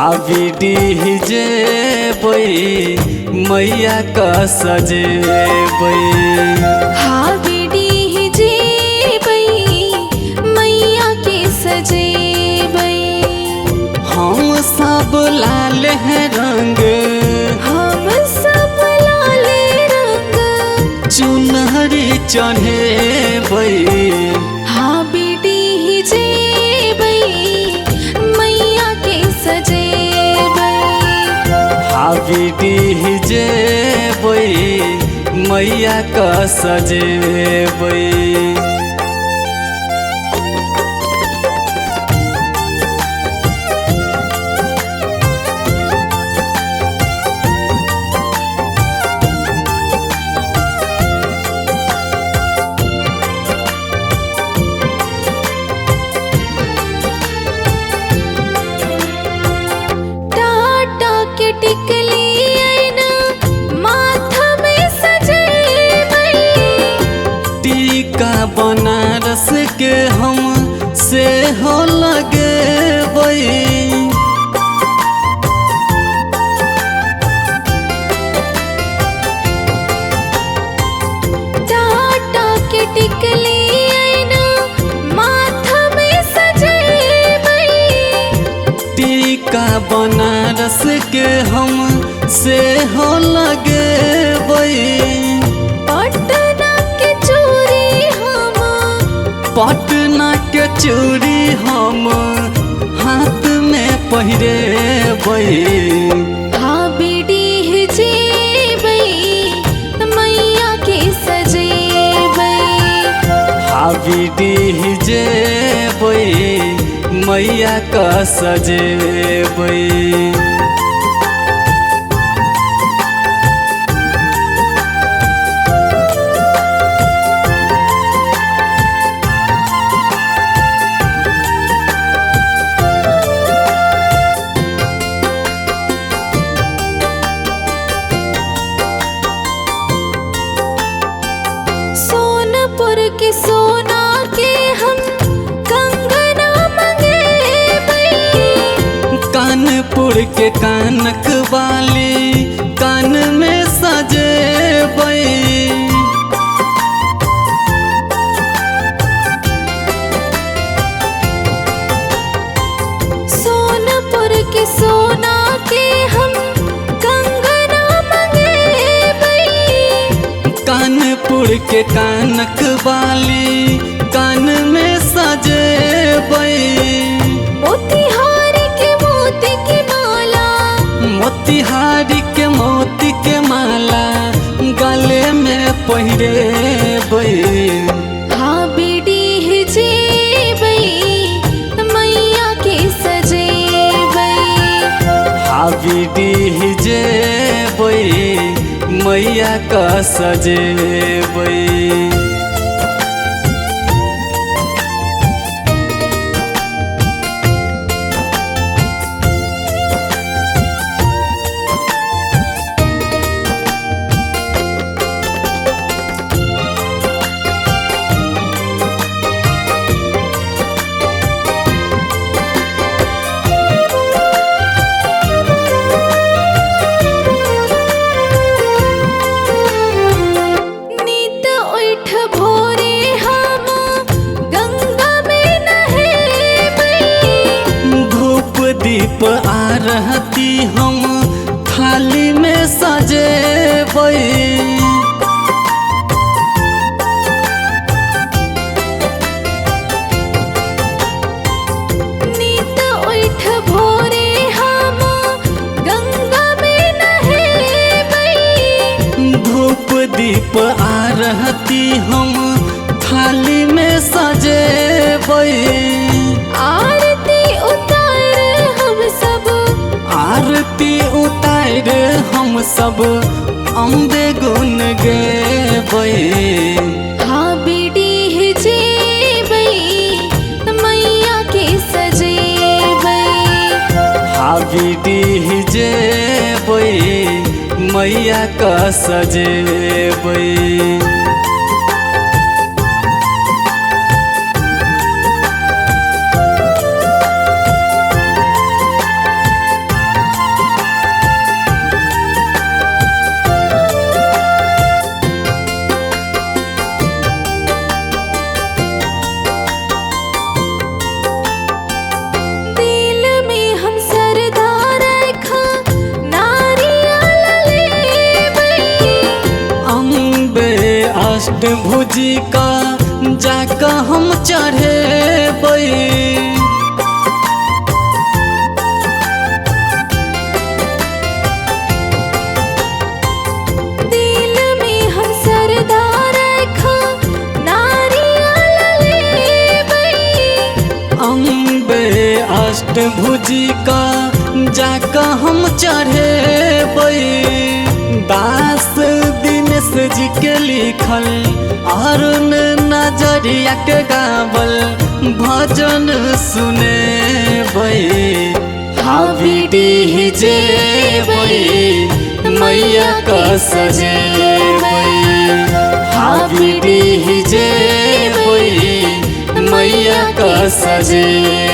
हाबिडी जेबै मैया का सजेबै। हाबिडी जेबै मैया के सजेबै। हम सब लाल है रंग, हम सब लाल रंग चुनरी चढ़ेबै। हाबिडी जेबै मैया के सजेबै। हाबिडी जेबै मैया का सजेबै। टाटा के टिकली ऐना माथा में सजेबै। टीका बनारस के हम से हो लगेबै। टाटा के टिकली ऐना माथा में सजेबै। टीका बनारस के हम से हो लगेबै। पटना के चूड़ी हम पटना के चूड़ी हम हाथ में पहिरेबै। हाबिडी जेबै मैया के सजेबै। हाबिडी जेबै मैया का सजेबै। सोनपुर के सोना के हम कंगना मंगेबै। कानपुर के कानक वाली कान में सजेबै। सोनपुर के सोना के हम कंगना मंगेबै। कानपुर के कानक वाली कान में सजेबै। मोतिहारी के मोती की माला मोतिहारी के मोती के माला गले में पहिरेबै। हाबिडी जेबै मैया के सजेबै। हाबिडी जेबै मैया का सजेबै। नित उठ भोरे हम गंगा में नहेबै। धूप दीप आरती हम थाली में सजेबै। नित उठ भोरे हम गंगा में नहेबै। धूप दीप आरती हम थाली में सजेबै। आरती उतार हम सब आरती उतार हम सब अम्बे गुन गेबै। हाबिडी जेबै मैया के सजेबै। हाबिडी जेबै मैया का सजेबै। अष्टभुजी का जाका हम चढ़ेबै दिल में हम सरदा रखा नारियल लेबै अम्बे अष्टभुजी का जाका हम चढ़ेबै दास दिनेश जी के लिखल अरुण नजरिया के गावल भजन सुनेबै हाबिडीह जेबै मैया का सजेबै हाबिडीह जेबै मैया का सजेबै।